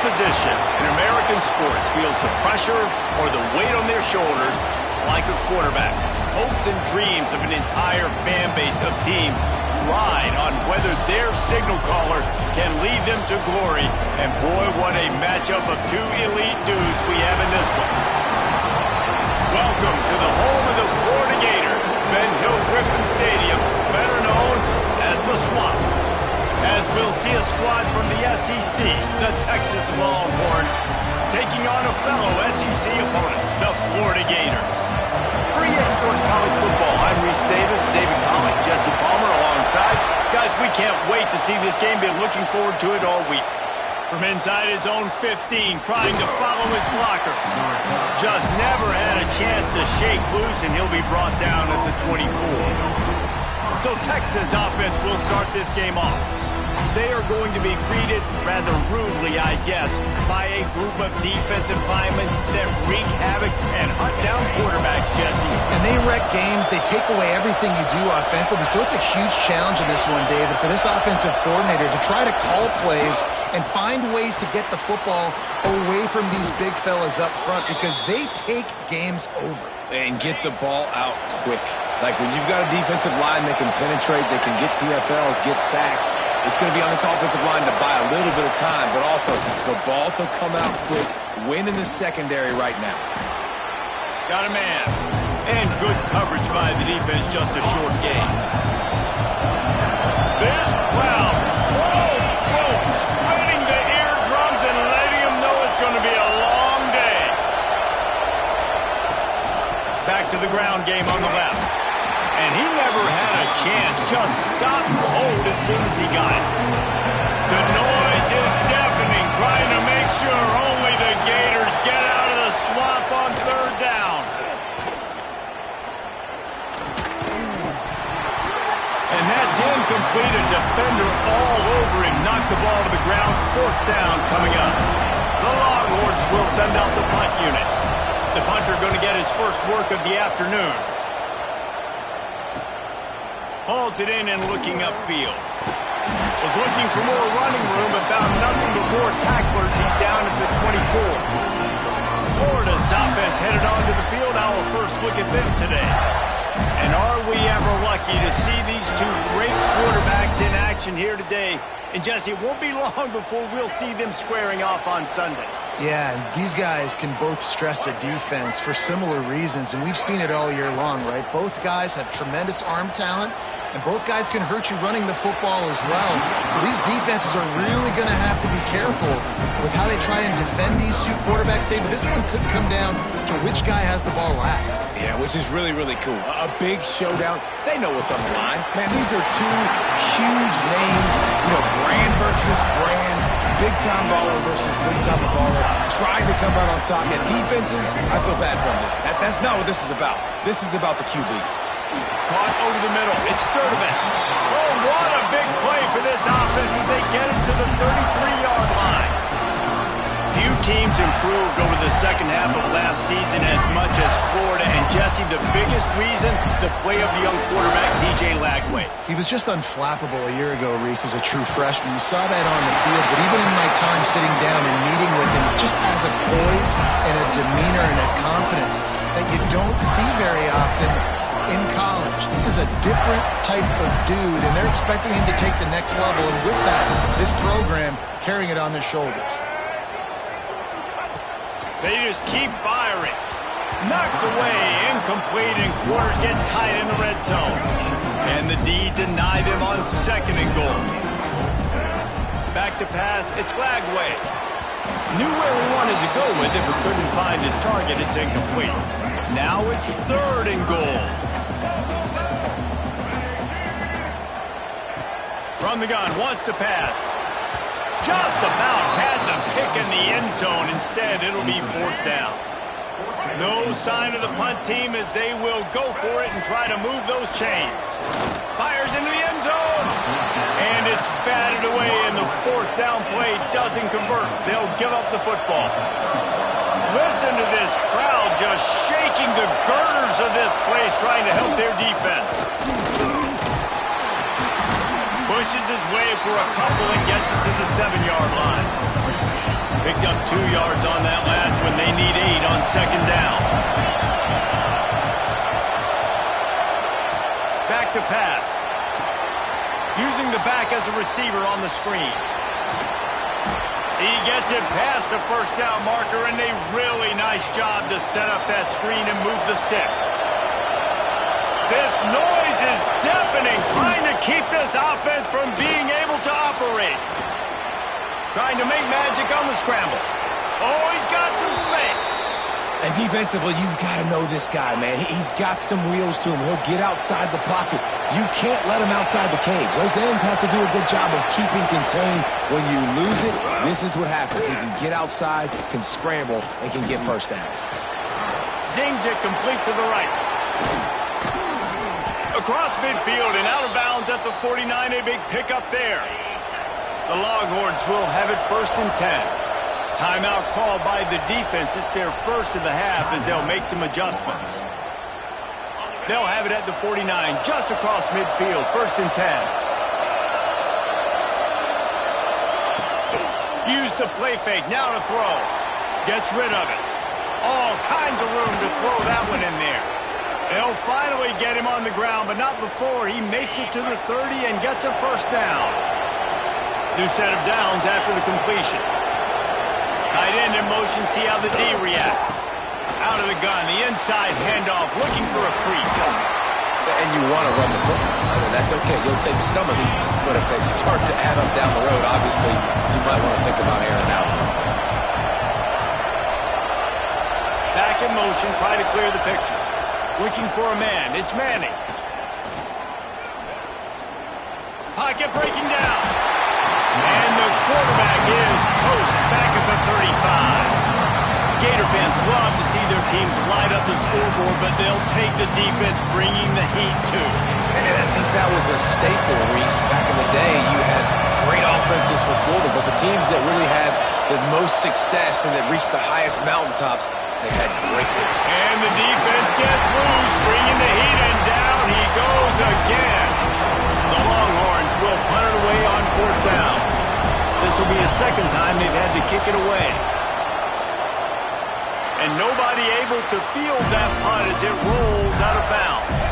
position in American sports feels the pressure or the weight on their shoulders like a quarterback. Hopes and dreams of an entire fan base of teams ride on whether their signal caller can lead them to glory. And boy, what a matchup of two elite dudes we have in this one. Welcome to the home of the Florida Gators, Ben Hill Griffin Stadium, better known as the Swamp. As we'll see a squad from the SEC, the Texas Longhorns, taking on a fellow SEC opponent, the Florida Gators. For EA Sports College Football, I'm Reese Davis, David Pollock, Jesse Palmer alongside. Guys, we can't wait to see this game. Been looking forward to it all week. From inside his own 15, trying to follow his blockers. Just never had a chance to shake loose, and he'll be brought down at the 24. So Texas offense will start this game off. They are going to be greeted rather rudely, I guess, by a group of defensive linemen that wreak havoc and hunt down quarterbacks, Jesse. And they wreck games. They take away everything you do offensively. So it's a huge challenge in this one, David, for this offensive coordinator to try to call plays and find ways to get the football away from these big fellas up front because they take games over. And get the ball out quick. Like when you've got a defensive line that can penetrate, they can get TFLs, get sacks, it's going to be on this offensive line to buy a little bit of time, but also the ball to come out quick, win in the secondary right now. Got a man. And good coverage by the defense, just a short gain. This crowd, full throat, spreading the eardrums and letting them know it's going to be a long day. Back to the ground game on the left. And he never had a chance, just stopped cold as soon as he got it. The noise is deafening, trying to make sure only the Gators get out of the swamp on third down. And that's incomplete, a defender all over him, knocked the ball to the ground, fourth down coming up. The Longhorns will send out the punt unit. The punter going to get his first work of the afternoon. Hauls it in and looking upfield. Was looking for more running room but found nothing but more tacklers. He's down at the 24. Florida's offense headed onto the field. Our first look at them today. And are we ever lucky to see these two great quarterbacks in action here today? And Jesse, it won't be long before we'll see them squaring off on Sundays. Yeah, and these guys can both stress a defense for similar reasons, and we've seen it all year long, right? Both guys have tremendous arm talent, and both guys can hurt you running the football as well. So these defenses are really going to have to be careful with how they try and defend these two quarterbacks, David. This one could come down to which guy has the ball last. Yeah, which is really, really cool. A big showdown. They know what's on the line. Man, these are two huge names. You know, brand versus brand. Big-time baller versus big-time baller. Trying to come out on top. Yeah, defenses, I feel bad for them. That's not what this is about. This is about the QBs. Caught over the middle. It's Sturdivant. Oh, what a big play for this offense as they get it to the 33-yard line. Few teams improved over the second half of last season as much as Florida. And Jesse, the biggest reason, the play of the young quarterback, DJ Lagway. He was just unflappable a year ago, Reese, as a true freshman. You saw that on the field, but even in my time sitting down and meeting with him, just has a poise and a demeanor and a confidence that you don't see very often in college. This is a different type of dude, and they're expecting him to take the next level, and with that, this program carrying it on their shoulders. They just keep firing. Knocked away, incomplete, and quarters get tight in the red zone. And the D deny them on second and goal. Back to pass, it's Lagway. Knew where we wanted to go with it, but couldn't find his target. It's incomplete. Now it's third and goal. From the gun, wants to pass. Just about had the pick in the end zone. Instead, it'll be fourth down. No sign of the punt team as they will go for it and try to move those chains. Fires into the end zone. And it's batted away, and the fourth down play doesn't convert. They'll give up the football. Listen to this crowd just shaking the girders of this place, trying to help their defense. Pushes his way for a couple and gets it to the 7-yard line. Picked up 2 yards on that last one. They need 8 on second down. Back to pass. Using the back as a receiver on the screen. He gets it past the first down marker, and a really nice job to set up that screen and move the sticks. This noise is deafening, trying to keep this offense from being able to operate. Trying to make magic on the scramble. Oh, he's got some space. And defensively, you've got to know this guy, man. He's got some wheels to him. He'll get outside the pocket. You can't let him outside the cage. Those ends have to do a good job of keeping contained. When you lose it, this is what happens. He can get outside, can scramble, and can get first downs. Zings it complete to the right. Across midfield and out of bounds at the 49, a big pickup there. The Longhorns will have it 1st and 10. Timeout called by the defense. It's their first of the half as they'll make some adjustments. They'll have it at the 49, just across midfield, 1st and 10. Use the play fake, now to throw. Gets rid of it. All kinds of room to throw that one in there. They'll finally get him on the ground, but not before he makes it to the 30 and gets a first down. New set of downs after the completion. Tight end in motion, see how the D reacts. Out of the gun, the inside handoff, looking for a crease. And you want to run the football. I mean, that's okay. You'll take some of these. But if they start to add up down the road, obviously, you might want to think about airing out. Back in motion, try to clear the picture. Looking for a man. It's Manning. Pocket breaking down. And the quarterback is toast back at the 35. Gator fans love to see their teams light up the scoreboard, but they'll take the defense bringing the heat too. And I think that was a staple, Reese. Back in the day, you had great offenses for Florida, but the teams that really had the most success and that reached the highest mountaintops, they had great. And the defense gets loose, bringing the heat, and down he goes again. The Longhorns will punt it away on 4th down. This will be the second time they've had to kick it away. And nobody able to field that punt as it rolls out of bounds.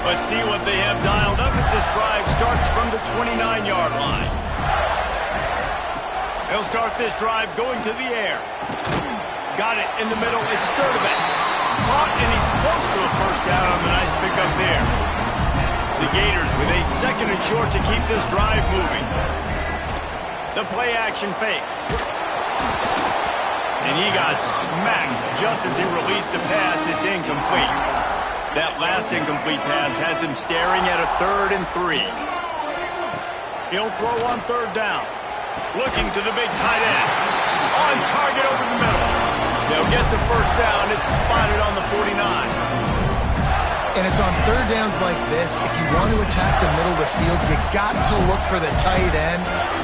Let's see what they have dialed up as this drive starts from the 29-yard line. They'll start this drive going to the air. Got it in the middle. It's Sturdivant. Caught, and he's close to a first down on the nice pickup there. The Gators with a 2nd and short to keep this drive moving. The play-action fake. And he got smacked just as he released the pass. It's incomplete. That last incomplete pass has him staring at a 3rd and 3. He'll throw on 3rd down. Looking to the big tight end. On target over the middle. They'll get the first down. It's spotted on the 49. And it's on 3rd downs like this. If you want to attack the middle of the field, you got to look for the tight end.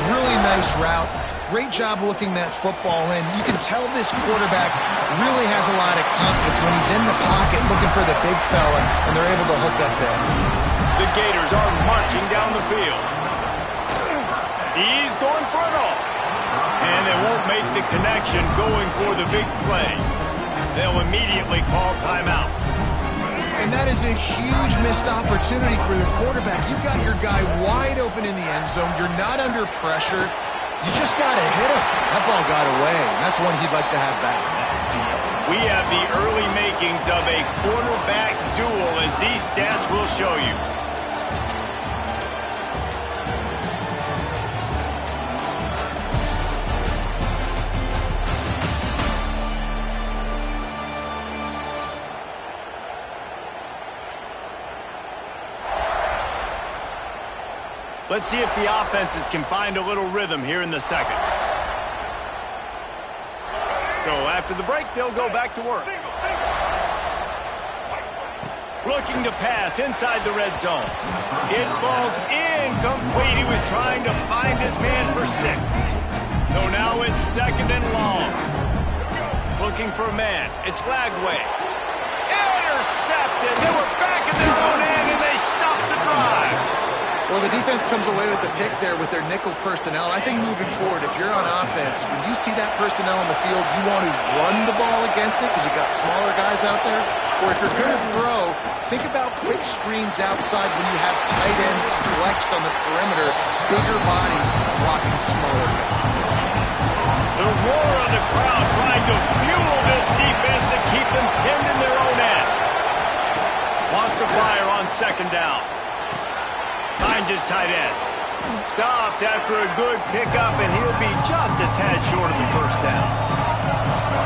Really nice route. Great job looking that football in. You can tell this quarterback really has a lot of confidence when he's in the pocket looking for the big fella, and they're able to hook up there. The Gators are marching down the field. He's going for it all. And they won't make the connection going for the big play. They'll immediately call timeout. And that is a huge missed opportunity for the quarterback. You've got your guy wide open in the end zone. You're not under pressure. You just got to hit him. That ball got away, and that's one he'd like to have back. We have the early makings of a quarterback duel, as these stats will show you. Let's see if the offenses can find a little rhythm here in the second. So after the break, they'll go back to work. Looking to pass inside the red zone. It falls incomplete. He was trying to find his man for 6. So now it's 2nd and long. Looking for a man. It's Lagway. Intercepted. They were back in their own end, and they stopped the drive. Well, Well, the defense comes away with the pick there with their nickel personnel. I think moving forward, if you're on offense, when you see that personnel on the field, you want to run the ball against it because you've got smaller guys out there. Or if you're going to throw, think about quick screens outside when you have tight ends flexed on the perimeter, bigger bodies blocking smaller guys. The roar of the crowd trying to fuel this defense to keep them pinned in their own end. Wants to fire on second down. Finds his tight end. Stopped after a good pickup, and he'll be just a tad short of the first down.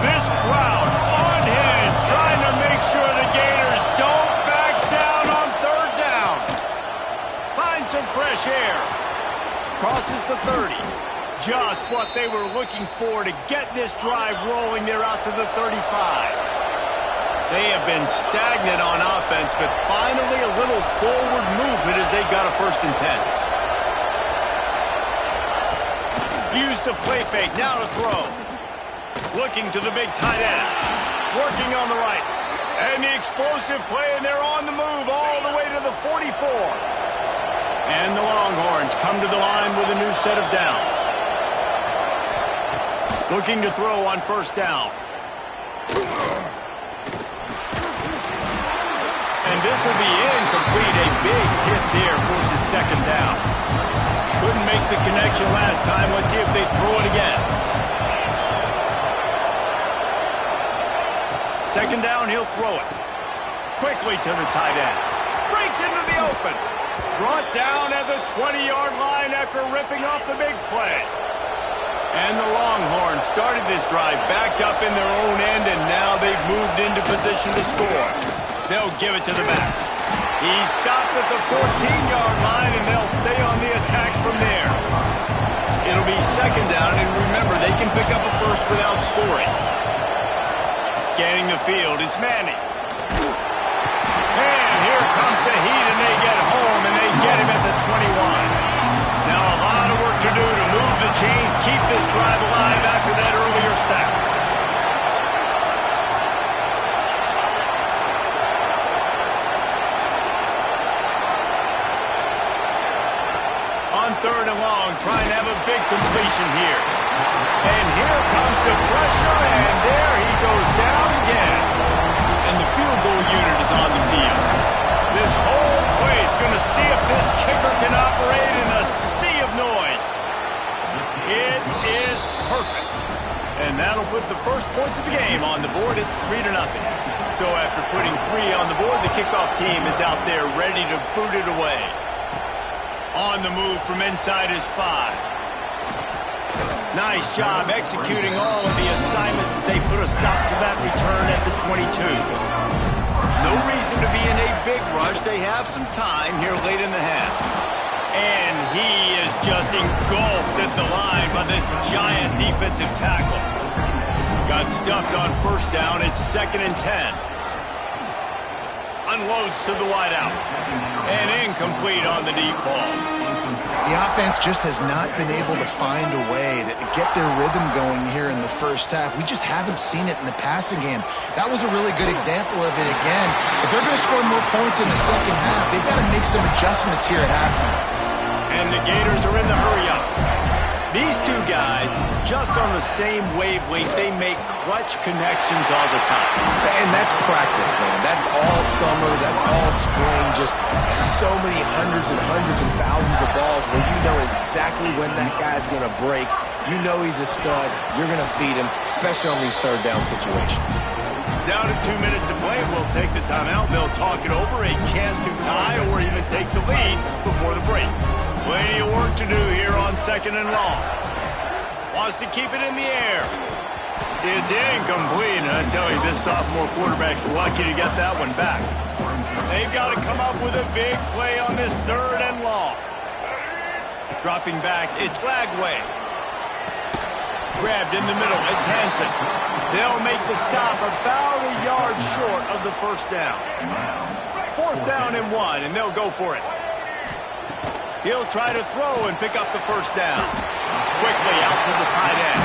This crowd on hinge, trying to make sure the Gators don't back down on third down. Finds some fresh air. Crosses the 30. Just what they were looking for to get this drive rolling. They're out to the 35. They have been stagnant on offense, but finally a little forward movement as they got a 1st and 10. Use the play fake, now to throw. Looking to the big tight end. Working on the right. And the explosive play, and they're on the move all the way to the 44. And the Longhorns come to the line with a new set of downs. Looking to throw on 1st down. And this will be incomplete. A big hit there forces 2nd down. Couldn't make the connection last time. Let's see if they throw it again. 2nd down, he'll throw it. Quickly to the tight end. Breaks into the open. Brought down at the 20-yard line after ripping off the big play. And the Longhorns started this drive backed up in their own end, and now they've moved into position to score. They'll give it to the back. He's stopped at the 14-yard line, and they'll stay on the attack from there. It'll be 2nd down, and remember, they can pick up a first without scoring. Scanning the field, it's Manning. And here comes the heat, and they get home, and they get him at the 21. Now a lot of work to do to move the chains, keep this drive alive after that earlier sack. On 3rd and long, trying to have a big completion here. And here comes the pressure, and there he goes down again. And the field goal unit is on the field. This whole place going to see if this kicker can operate in a sea of noise. It is perfect. And that'll put the first points of the game on the board. It's 3-0. So after putting 3 on the board, the kickoff team is out there ready to boot it away. On the move from inside his 5. Nice job executing all of the assignments as they put a stop to that return at the 22. No reason to be in a big rush. They have some time here late in the half. And he is just engulfed at the line by this giant defensive tackle. Got stuffed on 1st down. It's 2nd and 10. Unloads to the wideout. And incomplete on the deep ball. The offense just has not been able to find a way to get their rhythm going here in the first half. We just haven't seen it in the passing game. That was a really good example of it again. If they're going to score more points in the second half, they've got to make some adjustments here at halftime. And the Gators are in the hurry-up. These two guys, just on the same wavelength, they make clutch connections all the time. And that's practice, man. That's all summer. That's all spring. Just so many hundreds and thousands of balls where you know exactly when that guy's going to break. You know he's a stud. You're going to feed him, especially on these 3rd down situations. Down to 2 minutes to play. We'll take the timeout. They'll talk it over. A chance to tie or even take the lead before the break. Plenty of work to do here on 2nd and long. Wants to keep it in the air. It's incomplete, and I tell you, this sophomore quarterback's lucky to get that one back. They've got to come up with a big play on this 3rd and long. Dropping back, it's Lagway. Grabbed in the middle, it's Hansen. They'll make the stop about a yard short of the 1st down. 4th down and 1, and they'll go for it. He'll try to throw and pick up the 1st down. Quickly out to the tight end.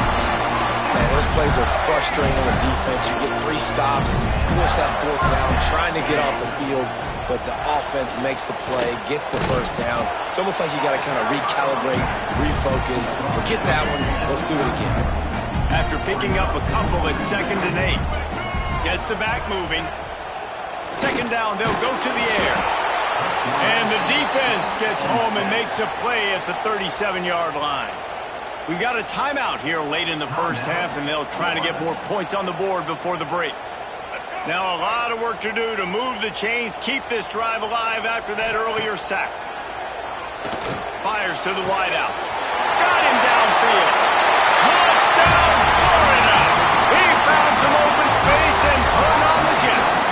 Man, those plays are frustrating on the defense. You get 3 stops, and you force that 4th down, trying to get off the field. but the offense makes the play, gets the first down. It's almost like you got to kind of recalibrate, refocus. Forget that one. Let's do it again. After picking up a couple at 2nd and 8. Gets the back moving. 2nd down, they'll go to the air. And the defense gets home and makes a play at the 37-yard line. We got a timeout here late in the first half, and they'll try to get more points on the board before the break. Now a lot of work to do to move the chains, keep this drive alive after that earlier sack. Fires to the wideout. Got him downfield. Touchdown, Florida! He found some open space and turned on the Jets.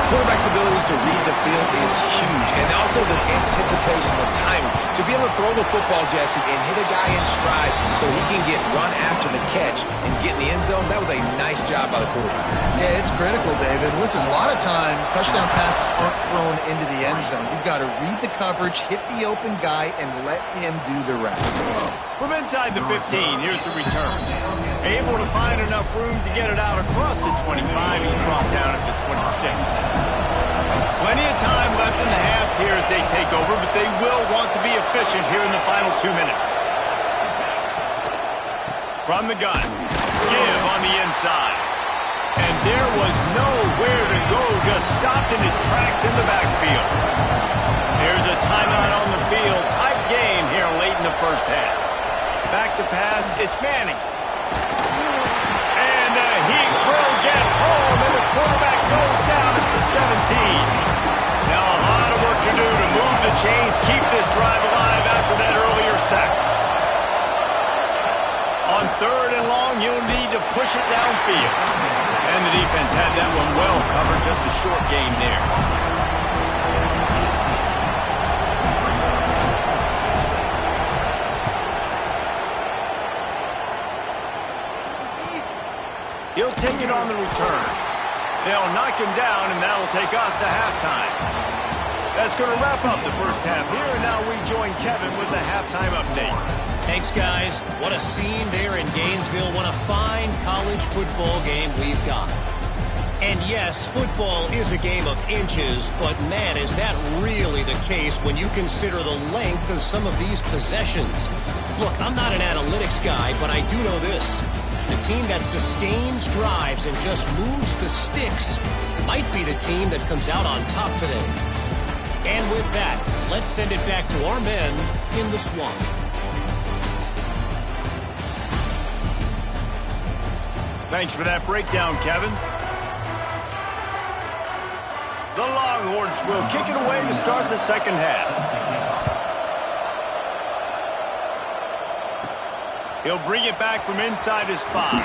Quarterback's abilities to read the field is huge, and also the anticipation, the timing. To be able to throw the football, Jesse, and hit a guy in stride so he can get run after the catch and get in the end zone, that was a nice job by the quarterback. Yeah, it's critical, David. Listen, a lot of times touchdown passes aren't thrown into the end zone. You've got to read the coverage, hit the open guy, and let him do the rest. From inside the 15, here's the return. Able to find enough room to get it out across the 25. He's brought down at the 26. Plenty of time left in the half here as they take over, but they will want to be efficient here in the final 2 minutes. From the gun, give on the inside. And there was nowhere to go, just stopped in his tracks in the backfield. There's a timeout on the field. Tight game here late in the first half. Back to pass, it's Manning. And he will get home, and the quarterback goes down at the 17. Now a lot of work to do to move the chains, keep this drive alive after that earlier sack. On 3rd and long, you'll need to push it downfield. And the defense had that one well covered, just a short gain there. He'll take it on the return. They'll knock him down, and that'll take us to halftime. That's going to wrap up the first half here, and now we join Kevin with the halftime update. Thanks, guys. What a scene there in Gainesville. What a fine college football game we've got. And yes, football is a game of inches, but man, is that really the case when you consider the length of some of these possessions. Look, I'm not an analytics guy, but I do know this. The team that sustains drives and just moves the sticks might be the team that comes out on top today. And with that, let's send it back to our men in the swamp. Thanks for that breakdown, Kevin. The Longhorns will kick it away to start the second half. He'll bring it back from inside his 5.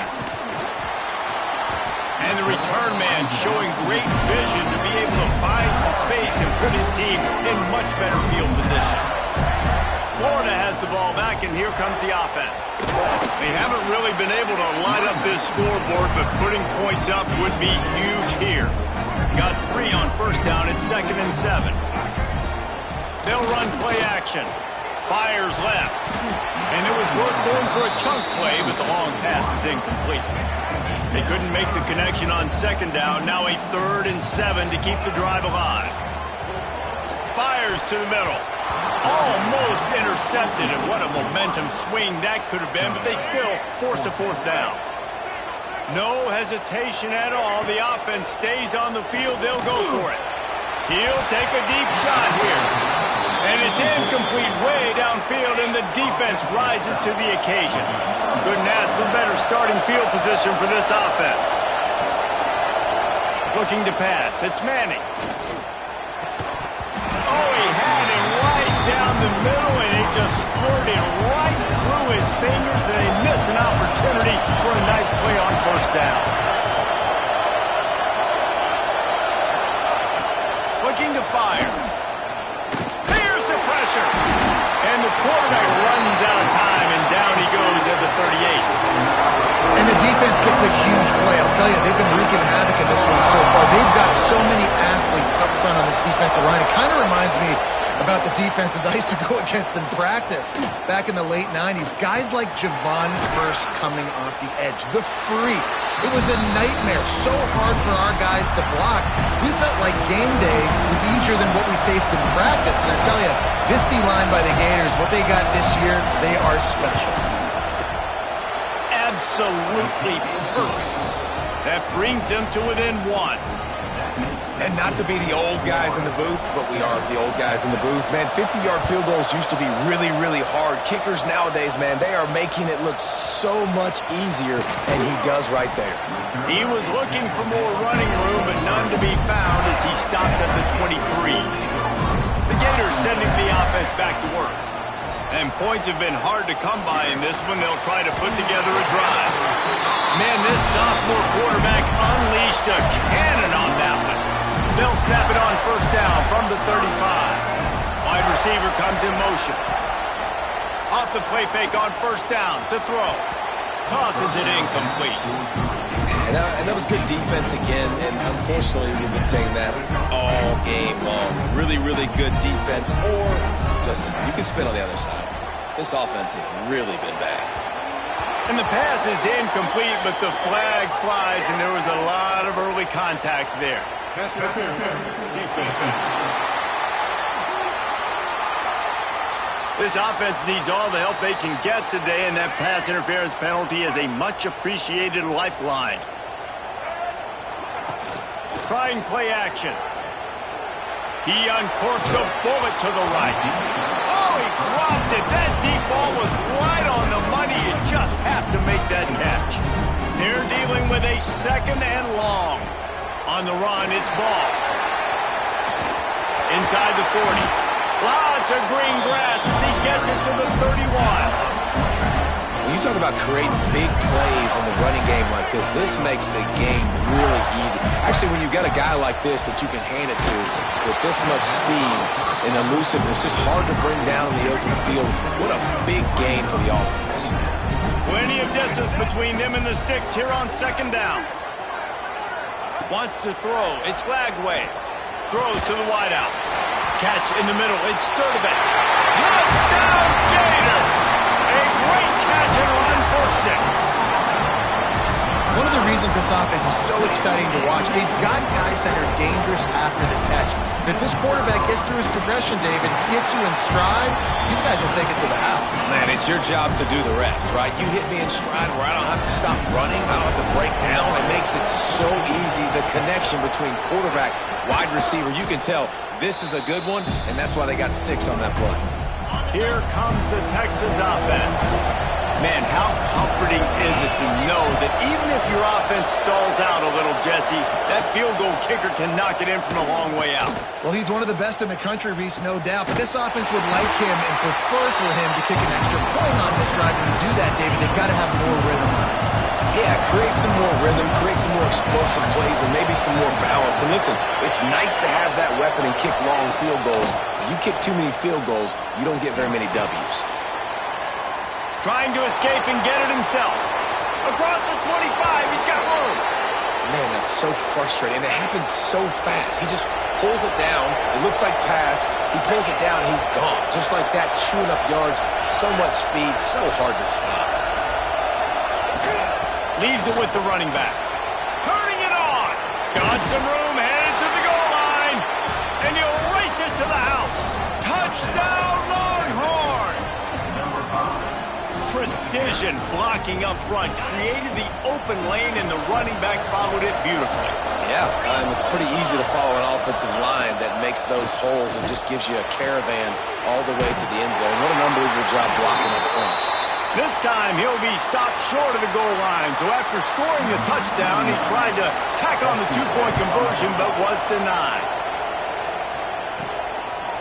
And the return man showing great vision to be able to find some space and put his team in much better field position. Florida has the ball back, and here comes the offense. They haven't really been able to light up this scoreboard, but putting points up would be huge here. Got 3 on first down at 2nd and 7. They'll run play action. Fires left. And it was worth going for a chunk play, but the long pass is incomplete. They couldn't make the connection on 2nd down. Now a 3rd and 7 to keep the drive alive. Fires to the middle. Almost intercepted, and what a momentum swing that could have been, but they still force a 4th down. No hesitation at all. The offense stays on the field. They'll go for it. He'll take a deep shot here. And it's incomplete way downfield, and the defense rises to the occasion. Couldn't ask for better starting field position for this offense. Looking to pass. It's Manning. Oh, he had him right down the middle, and he just squirted right through his fingers, and they miss an opportunity for a nice play on first down. Looking to fire. Here's the pressure. And the quarterback runs out of time, and down he goes at the 38. And the defense gets a huge play. I'll tell you, they've been wreaking havoc in this one so far. They've got so many athletes up front on this defensive line. It kind of reminds me about the defenses I used to go against in practice back in the late 90s. Guys like Javon Curse coming off the edge, the freak. It was a nightmare, so hard for our guys to block. We felt like game day was easier than what we faced in practice. And I tell you, this D-line by the Gators, what they got this year, they are special. Absolutely perfect. That brings them to within 1. And not to be the old guys in the booth, but we are the old guys in the booth. Man, 50-yard field goals used to be really, really hard. Kickers nowadays, man, they are making it look so much easier, and he does right there. He was looking for more running room, but none to be found as he stopped at the 23. The Gators sending the offense back to work. And points have been hard to come by in this one. They'll try to put together a drive. Man, this sophomore quarterback unleashed a cannon on that one. They'll snap it on first down from the 35. Wide receiver comes in motion. Off the play fake on first down to throw. Tosses it incomplete. And that was good defense again, and unfortunately we've been saying that all game long. Really, really good defense. Or, listen, you can spin on the other side. This offense has really been bad. And the pass is incomplete, but the flag flies, and there was a lot of early contact there. This offense needs all the help they can get today, and that pass interference penalty is a much-appreciated lifeline. Trying play action. He uncorks a bullet to the right. Oh, he dropped it. That deep ball was right on the money. You just have to make that catch. They're dealing with a second and long. On the run, it's ball. Inside the 40. Lots of green grass as he gets it to the 31. When you talk about creating big plays in the running game like this makes the game really easy. Actually, when you've got a guy like this that you can hand it to with this much speed and elusiveness, just hard to bring down in the open field. What a big game for the offense. Plenty of distance between them and the sticks here on second down. Wants to throw. It's Lagway. Throws to the wideout. Catch in the middle. It's Sturdivant. Touchdown, Gator! A great catch and run for 6. One of the reasons this offense is so exciting to watch, they've got guys that are dangerous after the catch. And if this quarterback gets through his progression, David, hits you in stride, these guys will take it to the house. Man, it's your job to do the rest, right? You hit me in stride where I don't have to stop running, I don't have to break down. It makes it so easy, the connection between quarterback, wide receiver. You can tell this is a good one, and that's why they got 6 on that play. Here comes the Texas offense. Man, how comforting is it to know that even if your offense stalls out a little, Jesse, that field goal kicker can knock it in from a long way out. Well, he's one of the best in the country, Reese, no doubt. But this offense would like him and prefer for him to kick an extra point on this drive. And to do that, David, they've got to have more rhythm on it. Yeah, create some more rhythm, create some more explosive plays, and maybe some more balance. And listen, it's nice to have that weapon and kick long field goals. You kick too many field goals, you don't get very many W's. Trying to escape and get it himself. Across the 25, he's got room. Man, that's so frustrating, and it happens so fast. He just pulls it down. It looks like pass. He pulls it down, and he's gone. Just like that, chewing up yards. So much speed, so hard to stop. Leaves it with the running back. Turning it on. Got some room, headed to the goal line. And you'll race it to the house. Touchdown, Longhorns. Precision blocking up front created the open lane, and the running back followed it beautifully. Yeah, it's pretty easy to follow an offensive line that makes those holes and just gives you a caravan all the way to the end zone. What an unbelievable job blocking up front. This time he'll be stopped short of the goal line. So after scoring the touchdown, he tried to tack on the two-point conversion but was denied.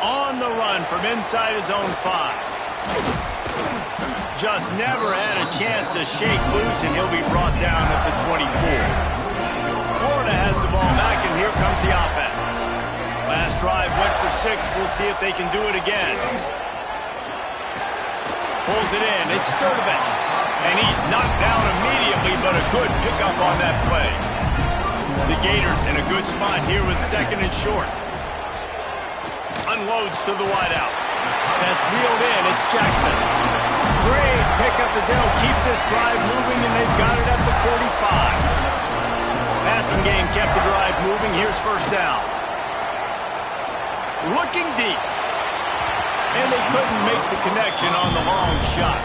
On the run from inside his own 5. Just never had a chance to shake loose, and he'll be brought down at the 24. Florida has the ball back, and here comes the offense. Last drive went for 6. We'll see if they can do it again. Pulls it in. It's Sturdivant. And he's knocked down immediately, but a good pickup on that play. The Gators in a good spot here with 2nd and short. Unloads to the wideout. That's reeled in. It's Jackson. Great pickup as they'll keep this drive moving, and they've got it at the 45. Passing game kept the drive moving. Here's first down. Looking deep. And they couldn't make the connection on the long shot.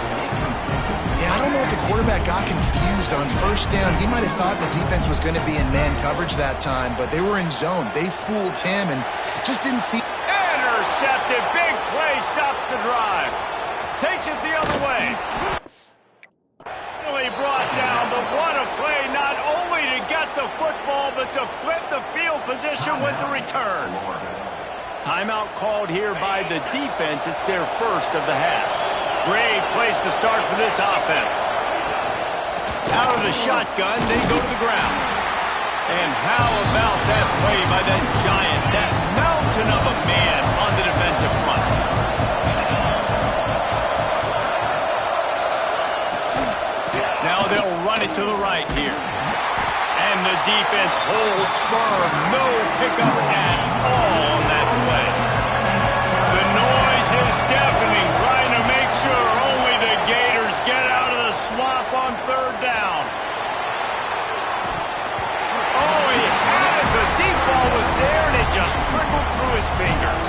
Yeah, I don't know if the quarterback got confused on first down. He might have thought the defense was going to be in man coverage that time, but they were in zone. They fooled him and just didn't see. Intercepted. Big play stops the drive. Takes it the other way. Really brought down, but what a play, not only to get the football, but to flip the field position with the return. Timeout called here by the defense. It's their first of the half. Great place to start for this offense. Out of the shotgun, they go to the ground. And how about that play by that giant, that mountain of a man on the defensive front? Now they'll run it to the right here. And the defense holds firm. No pickup at all on that play. The noise is deafening, trying to make sure only the Gators get out of the swamp on third down. Oh, he had it. The deep ball was there, and it just trickled through his fingers.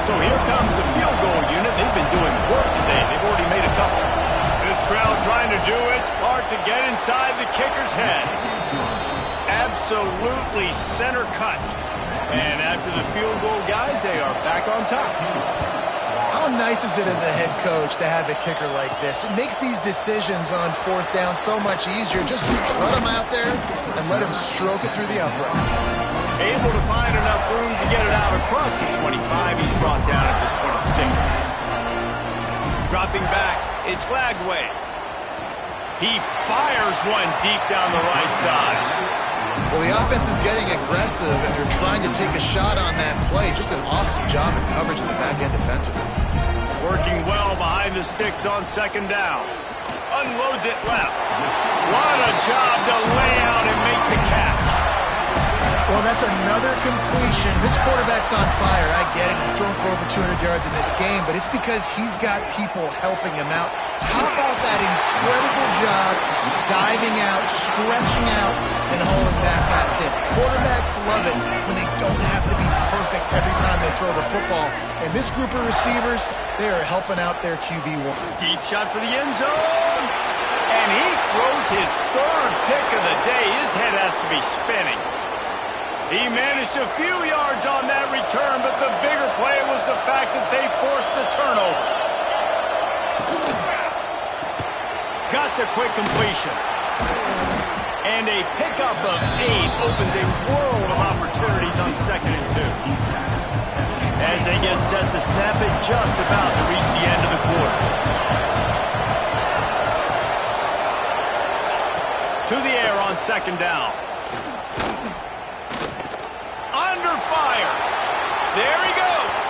So here comes the field goal unit. They've been doing work today. They've already made a couple. This crowd trying to do its part to get inside the kicker's head. Absolutely center cut. And after the field goal, guys, they are back on top. How nice is it as a head coach to have a kicker like this? It makes these decisions on fourth down so much easier. Just strut him out there and let him stroke it through the uprights. Able to find enough room to get it out across the 25. He's brought down at the 26. Dropping back, it's Lagway. He fires one deep down the right side. Well, the offense is getting aggressive, and they're trying to take a shot on that play. Just an awesome job in coverage in the back end defensively. Working well behind the sticks on second down. Unloads it left. What a job to lay out and make the catch. Well, that's another completion. This quarterback's on fire. I get it. He's thrown for over 200 yards in this game, but it's because he's got people helping him out. How about that incredible job diving out, stretching out, and hauling that pass in? Quarterbacks love it when they don't have to be perfect every time they throw the football. And this group of receivers, they are helping out their QB1. Deep shot for the end zone. And he throws his third pick of the day. His head has to be spinning. He managed a few yards on that return, but the bigger play was the fact that they forced the turnover. Got the quick completion. And a pickup of 8 opens a world of opportunities on 2nd and 2. As they get set to snap it, just about to reach the end of the quarter. To the air on 2nd down. Under fire. There he goes.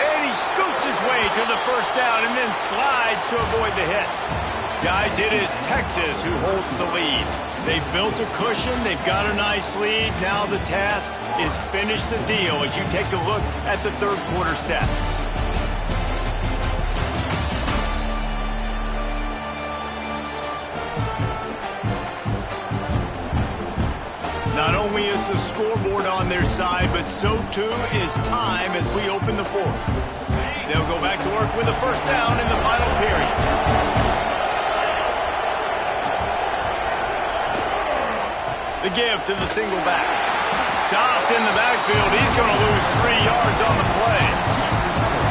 And he scoots his way to the first down and then slides to avoid the hit. Guys, it is Texas who holds the lead. They've built a cushion. They've got a nice lead. Now the task is finish the deal as you take a look at the third quarter stats. Not only is the scoreboard on their side, but so too is time as we open the fourth. They'll go back to work with a first down in the final period. The give to the single back. Stopped in the backfield. He's going to lose 3 yards on the play.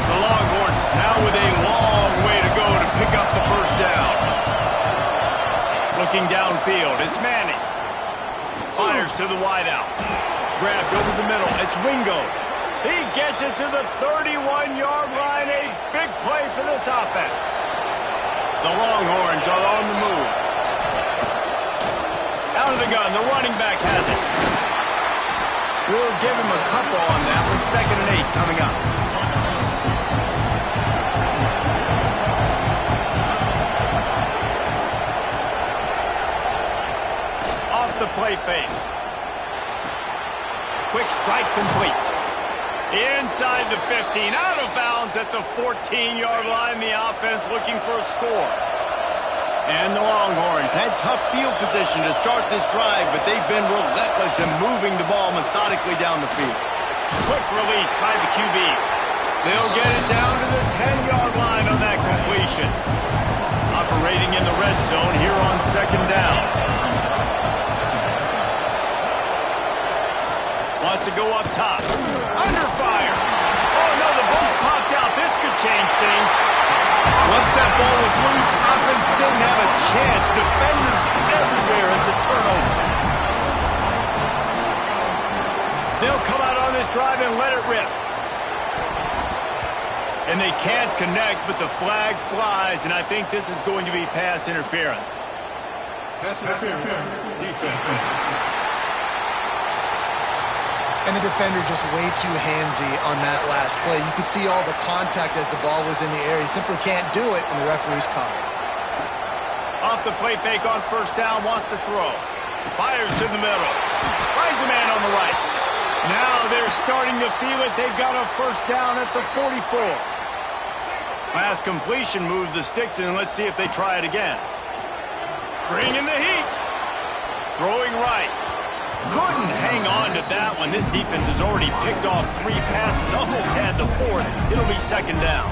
The Longhorns now with a long way to go to pick up the first down. Looking downfield, it's Manning. Fires to the wideout. Grabbed over the middle. It's Wingo. He gets it to the 31-yard line. A big play for this offense. The Longhorns are on the move. Out of the gun. The running back has it. We'll give him a couple on that one. 2nd and 8 coming up. Off the play fake. Quick strike complete. Inside the 15, out of bounds at the 14-yard line. The offense looking for a score. And the Longhorns had tough field position to start this drive, but they've been relentless in moving the ball methodically down the field. Quick release by the QB. They'll get it down to the 10-yard line on that completion. Operating in the red zone here on second down. Wants to go up top. Under fire. Oh, no, the ball popped out. This could change things. Once that ball was loose, offense didn't have a chance. Defenders everywhere. It's a turnover. They'll come out on this drive and let it rip. And they can't connect, but the flag flies, and I think this is going to be pass interference. Pass interference. Defense. And the defender just way too handsy on that last play. You could see all the contact as the ball was in the air. He simply can't do it, and the referee's caught it. Off the play fake on first down, wants to throw. Fires to the middle. Finds a man on the right. Now they're starting to feel it. They've got a first down at the 44. Last completion moved the sticks in. Let's see if they try it again. Bringing the heat. Throwing right. Couldn't hang on to that one. This defense has already picked off 3 passes, almost had the 4th. It'll be second down.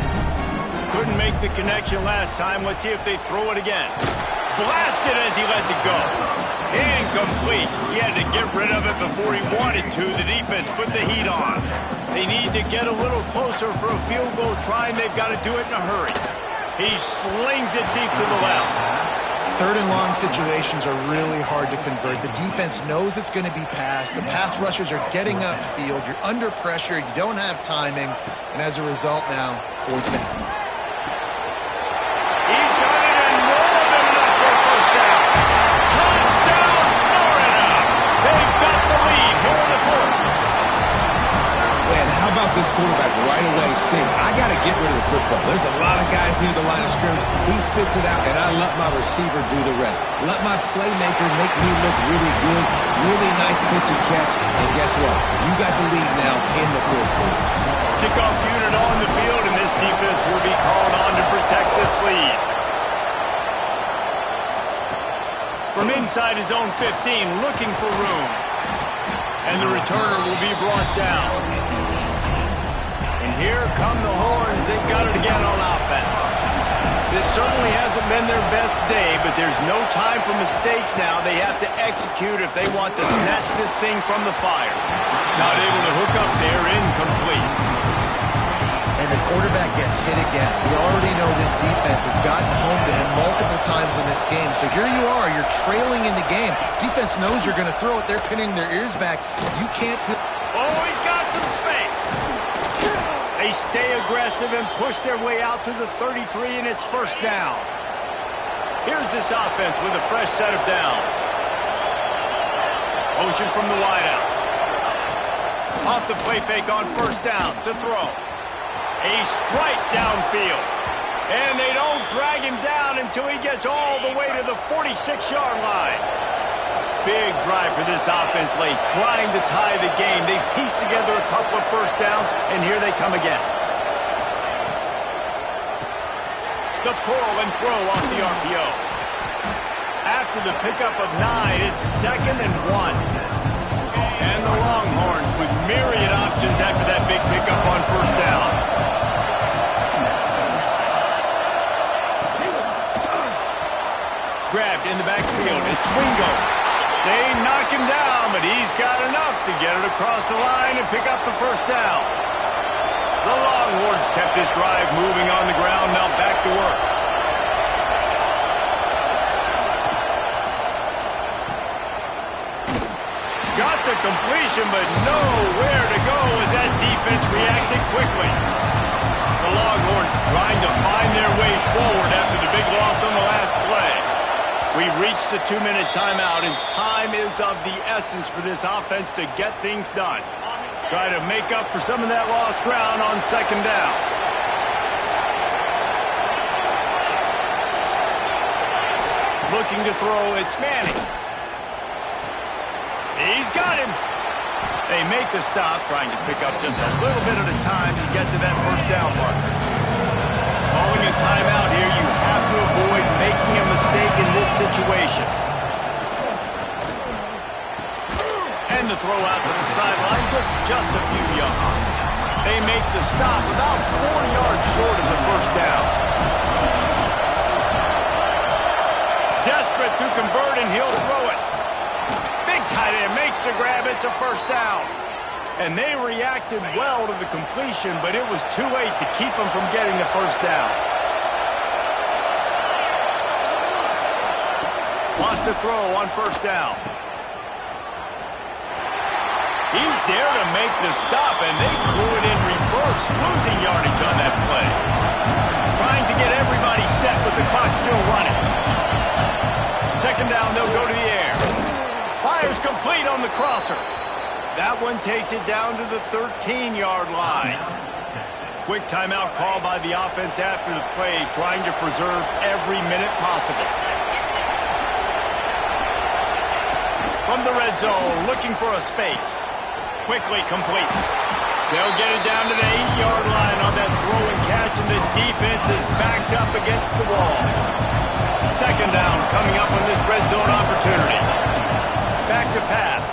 Couldn't make the connection last time. Let's see if they throw it again. Blasted as he lets it go. Incomplete. He had to get rid of it before he wanted to. The defense put the heat on. They need to get a little closer for a field goal try, and they've got to do it in a hurry. He slings it deep to the left. Third and long situations are really hard to convert. The defense knows it's going to be passed. The pass rushers are getting upfield. You're under pressure. You don't have timing. And as a result now, 4th down. He's got it and more than enough for a first down. Touchdown, Florida. They've got the lead here in the 4th. Man, how about this quarterback right away saying, I got to get rid of the football. There's a lot of guys near the line of scrimmage. He spits it out, and I let my receiver do the rest. Let my playmaker make me look really good. Really nice pitch and catch. And guess what? You got the lead now in the 4th quarter. Kickoff unit on the field, and this defense will be called on to protect this lead. From inside his own 15, looking for room. And the returner will be brought down. And here come the Horns. They've got it again on offense. This certainly hasn't been their best day, but there's no time for mistakes now. They have to execute if they want to snatch this thing from the fire. Not able to hook up there, incomplete. And the quarterback gets hit again. We already know this defense has gotten home to him multiple times in this game. So here you are, you're trailing in the game. Defense knows you're going to throw it. They're pinning their ears back. You can't feel... Oh, he's got some space. They stay aggressive and push their way out to the 33, and it's first down. Here's this offense with a fresh set of downs. Motion from the wideout. Off the play fake on first down to throw. A strike downfield. And they don't drag him down until he gets all the way to the 46-yard line. Big drive for this offense late, trying to tie the game. They pieced together a couple of first downs, and here they come again. The pull and throw off the RPO. After the pickup of 9, it's 2nd and 1. And the Longhorns with myriad options after that big pickup on first down. Grabbed in the backfield. It's Wingo. They knock him down, but he's got enough to get it across the line and pick up the first down. The Longhorns kept this drive moving on the ground. Now back to work. Got the completion, but nowhere to go as that defense reacted quickly. The Longhorns trying to find their way forward after the big loss on the last play. We've reached the 2-minute timeout, and time is of the essence for this offense to get things done. Try to make up for some of that lost ground on second down. Looking to throw, it's Manning. He's got him. They make the stop, trying to pick up just a little bit at a time to get to that first down marker. Calling a timeout here, you have to avoid making a mistake in this situation. And the throw out to the sideline took just a few yards. They make the stop about 4 yards short of the first down. Desperate to convert, and he'll throw it. Big tight end makes the grab. It's a first down. And they reacted well to the completion, but it was too late to keep them from getting the first down. Lost to throw on first down. He's there to make the stop, and they threw it in reverse, losing yardage on that play. Trying to get everybody set with the clock still running. Second down, they'll go to the air. Fires complete on the crosser. That one takes it down to the 13-yard line. Quick timeout call by the offense after the play, trying to preserve every minute possible. From the red zone, looking for a space. Quickly complete. They'll get it down to the 8-yard line on that throw and catch, and the defense is backed up against the wall. Second down coming up on this red zone opportunity. Back to pass.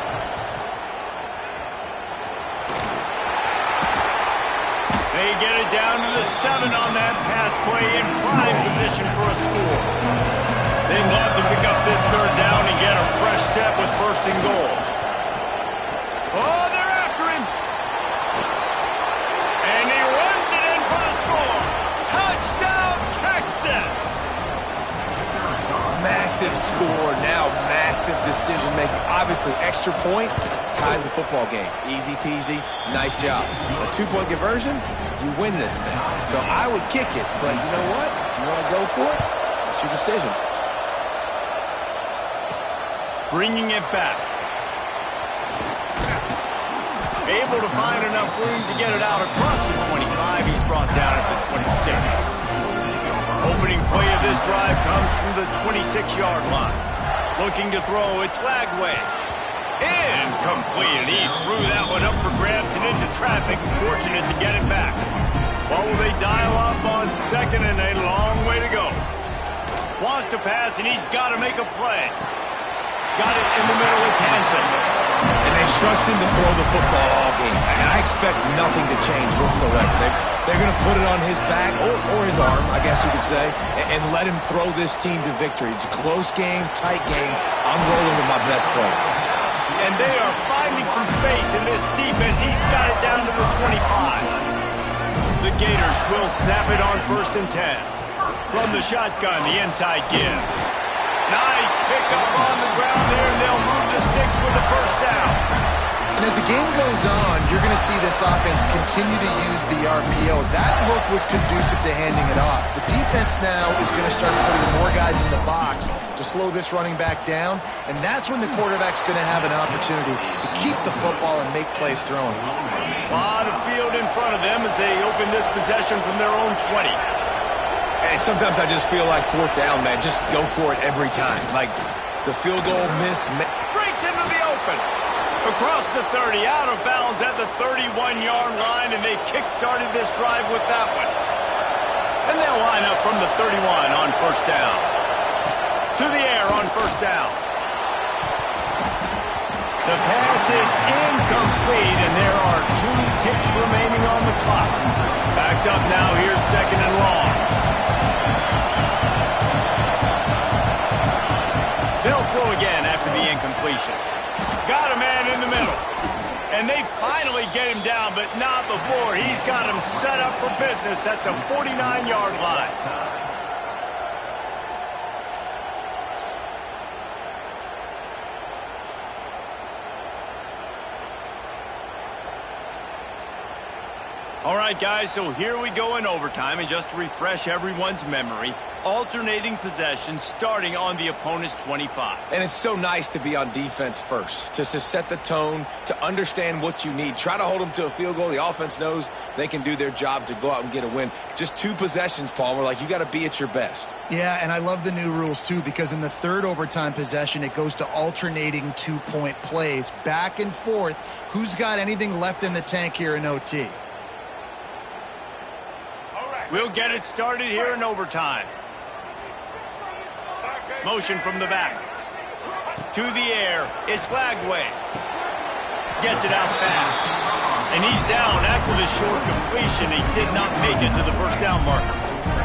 They get it down to the 7 on that pass play, in prime position for a score. They'd love to pick up this third down and get a fresh set with first and goal. Oh, they're after him. And he runs it in for the score. Touchdown, Texas. Massive score, now massive decision-making. Obviously, extra point ties the football game. Easy peasy, nice job. A 2-point conversion, you win this thing. So I would kick it, but you know what? If you want to go for it, that's your decision. Bringing it back. Able to find enough room to get it out across the 25. He's brought down at the 26. Opening play of this drive comes from the 26-yard line. Looking to throw, it's Lagway. Incomplete. He threw that one up for grabs and into traffic. Fortunate to get it back. Well, will they dial up on second, and a long way to go. Wants to pass, and he's got to make a play. Got it in the middle. It's Hansen. And they trust him to throw the football all game. And I expect nothing to change whatsoever. They're going to put it on his back, or his arm, I guess you could say, and let him throw this team to victory. It's a close game, tight game. I'm rolling with my best player. And they are finding some space in this defense. He's got it down to the 25. The Gators will snap it on 1st and 10. From the shotgun, the inside give. Nice pickup on the ground there, and they'll move the sticks with the first down. And as the game goes on, you're going to see this offense continue to use the RPO. That look was conducive to handing it off. The defense now is going to start putting more guys in the box to slow this running back down, and that's when the quarterback's going to have an opportunity to keep the football and make plays throwing. A lot of field in front of them as they open this possession from their own 20. And sometimes I just feel like 4th down, man. Just go for it every time. Like the field goal miss. Breaks into the open. Across the 30, out of bounds at the 31-yard line, and they kick-started this drive with that one. And they'll line up from the 31 on first down. To the air on first down. The pass is incomplete, and there are 2 ticks remaining on the clock. Backed up now, here's second and long. They'll throw again after the incompletion. Got a man in the middle. And they finally get him down, but not before. He's got him set up for business at the 49-yard line. All right, guys, so here we go in overtime, and just to refresh everyone's memory, alternating possession starting on the opponent's 25. And it's so nice to be on defense first, to set the tone, to understand what you need. Try to hold them to a field goal. The offense knows they can do their job to go out and get a win. Just 2 possessions, Palmer, like you got to be at your best. Yeah, and I love the new rules, too, because in the third overtime possession, it goes to alternating two-point plays, back and forth. Who's got anything left in the tank here in OT? We'll get it started here in overtime. Motion from the back. To the air, it's Lagway. Gets it out fast. And he's down after the short completion. He did not make it to the first down marker.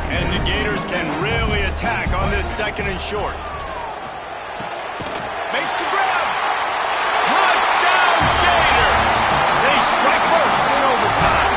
And the Gators can really attack on this second and short. Makes the grab. Touchdown, Gator! They strike first in overtime.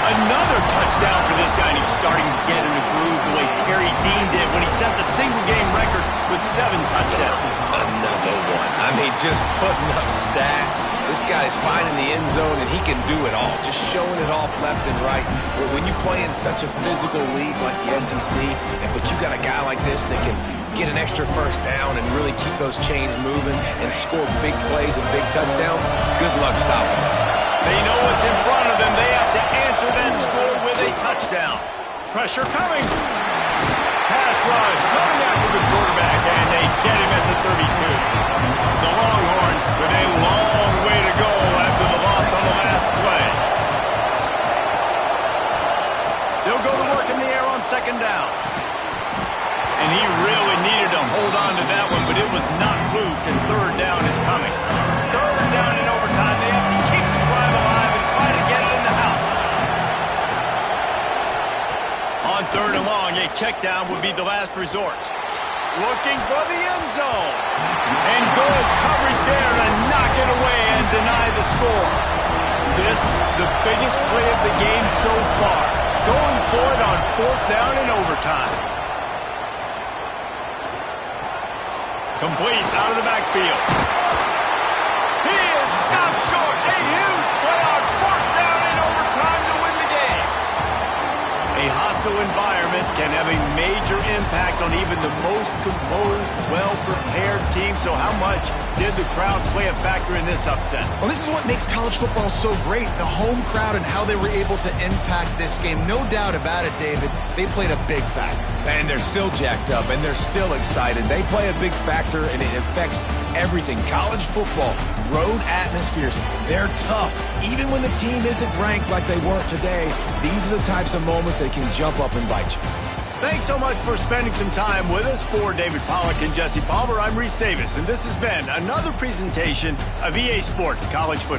Another touchdown for this guy, and he's starting to get in the groove the way Terry Dean did when he set the single-game record with 7 touchdowns. Another one. I mean, just putting up stats. This guy's finding the end zone, and he can do it all, just showing it off left and right. But when you play in such a physical league like the SEC, but you got a guy like this that can get an extra first down and really keep those chains moving and score big plays and big touchdowns, good luck stopping them. They know what's in front of them. They have to answer that score with a touchdown. Pressure coming. Pass rush coming after the quarterback, and they get him at the 32. The Longhorns with a long way to go after the loss on the last play. They'll go to work in the air on second down. And he really needed to hold on to that one, but it was not loose, and third down is coming. Third down in overtime. They have to keep the drive alive and try to get it in the house. On third and long, a check down would be the last resort. Looking for the end zone. And good coverage there to knock it away and deny the score. This, the biggest play of the game so far. Going for it on fourth down in overtime. Complete out of the backfield. He is stopped short. A huge play on fourth down in overtime to win the game. A hostile environment can have a major impact on even the most composed, well-prepared team. So how much did the crowd play a factor in this upset? Well, this is what makes college football so great, the home crowd and how they were able to impact this game. No doubt about it, David. They played a big factor. And they're still jacked up, and they're still excited. They play a big factor, and it affects everything. College football, road atmospheres, they're tough. Even when the team isn't ranked like they weren't today, these are the types of moments that can jump up and bite you. Thanks so much for spending some time with us. For David Pollack and Jesse Palmer, I'm Reese Davis, and this has been another presentation of EA Sports College Football.